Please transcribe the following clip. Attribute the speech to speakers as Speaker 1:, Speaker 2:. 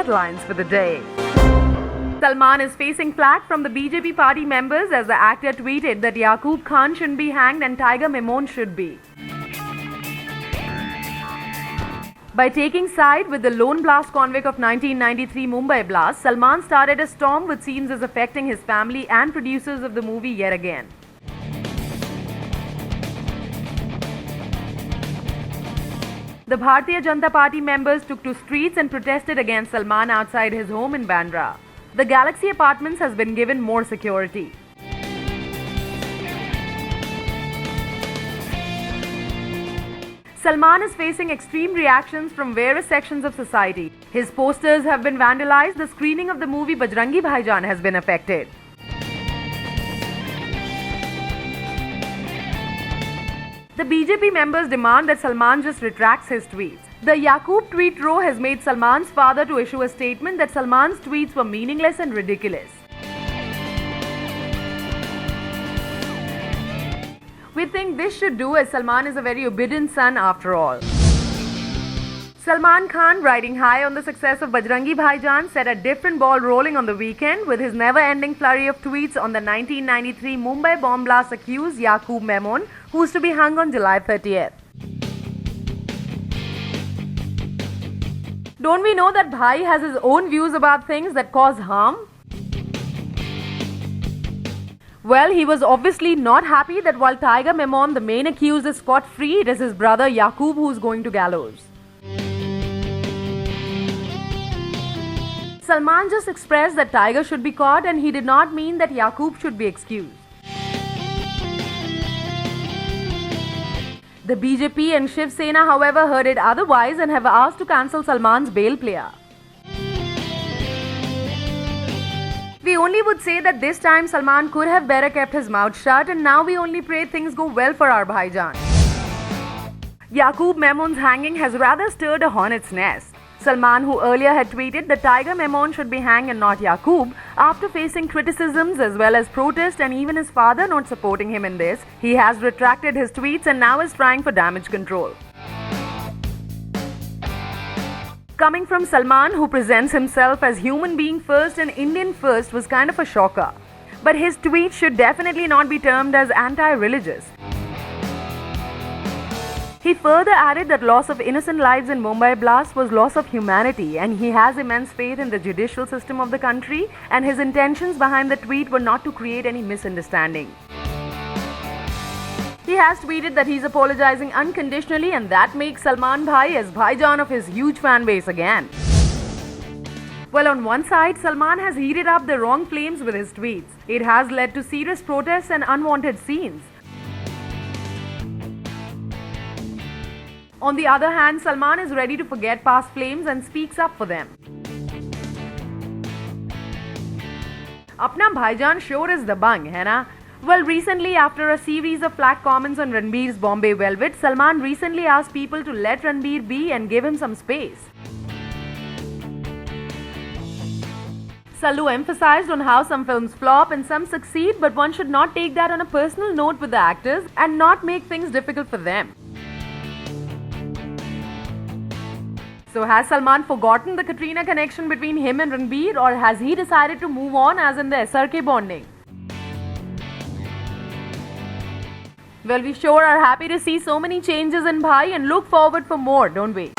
Speaker 1: headlines for the day. Salman is facing flack from the BJP party members as the actor tweeted that Yaqub Khan shouldn't be hanged and Tiger Memon should be. By taking side with the lone blast convict of 1993 Mumbai blast, Salman started a storm which seems as affecting his family and producers of the movie yet again. The Bharatiya Janata Party members took to streets and protested against Salman outside his home in Bandra. The Galaxy Apartments has been given more security. Salman is facing extreme reactions from various sections of society. His posters have been vandalized. The screening of the movie Bajrangi Bhaijaan has been affected. The BJP members demand that Salman just retracts his tweets. The Yaqub tweet row has made Salman's father to issue a statement that Salman's tweets were meaningless and ridiculous. We think this should do as Salman is a very obedient son after all. Salman Khan, riding high on the success of Bajrangi Bhaijaan, set a different ball rolling on the weekend with his never-ending flurry of tweets on the 1993 Mumbai bomb blast accused Yaqub Memon, who's to be hung on July 30th. Don't we know that Bhai has his own views about things that cause harm? Well, he was obviously not happy that while Tiger Memon, the main accused, is scot-free, it is his brother Yaqub who's going to gallows. Salman just expressed that Tiger should be caught and he did not mean that Yaqub should be excused. The BJP and Shiv Sena, however, heard it otherwise and have asked to cancel Salman's bail player. We only would say that this time Salman could have better kept his mouth shut, and now we only pray things go well for our Bhaijaan. Yaqub Memon's hanging has rather stirred a hornet's nest. Salman, who earlier had tweeted that Tiger Memon should be hanged and not Yaqub, after facing criticisms as well as protest and even his father not supporting him in this, he has retracted his tweets and now is trying for damage control. Coming from Salman, who presents himself as human being first and Indian first, was kind of a shocker. But his tweet should definitely not be termed as anti-religious. He further added that loss of innocent lives in Mumbai blast was loss of humanity and he has immense faith in the judicial system of the country, and his intentions behind the tweet were not to create any misunderstanding. He has tweeted that he's apologizing unconditionally, and that makes Salman Bhai as Bhaijaan of his huge fan base again. Well, on one side, Salman has heated up the wrong flames with his tweets. It has led to serious protests and unwanted scenes. On the other hand, Salman is ready to forget past flames and speaks up for them. Apna Bhaijaan sure is dabang, hai na? Well, recently, after a series of flack comments on Ranbir's Bombay Velvet, Salman recently asked people to let Ranbir be and give him some space. Sallu emphasized on how some films flop and some succeed, but one should not take that on a personal note with the actors and not make things difficult for them. So has Salman forgotten the Katrina connection between him and Ranbir, or has he decided to move on as in the SRK bonding? Well, we sure are happy to see so many changes in Bhai and look forward for more, don't we?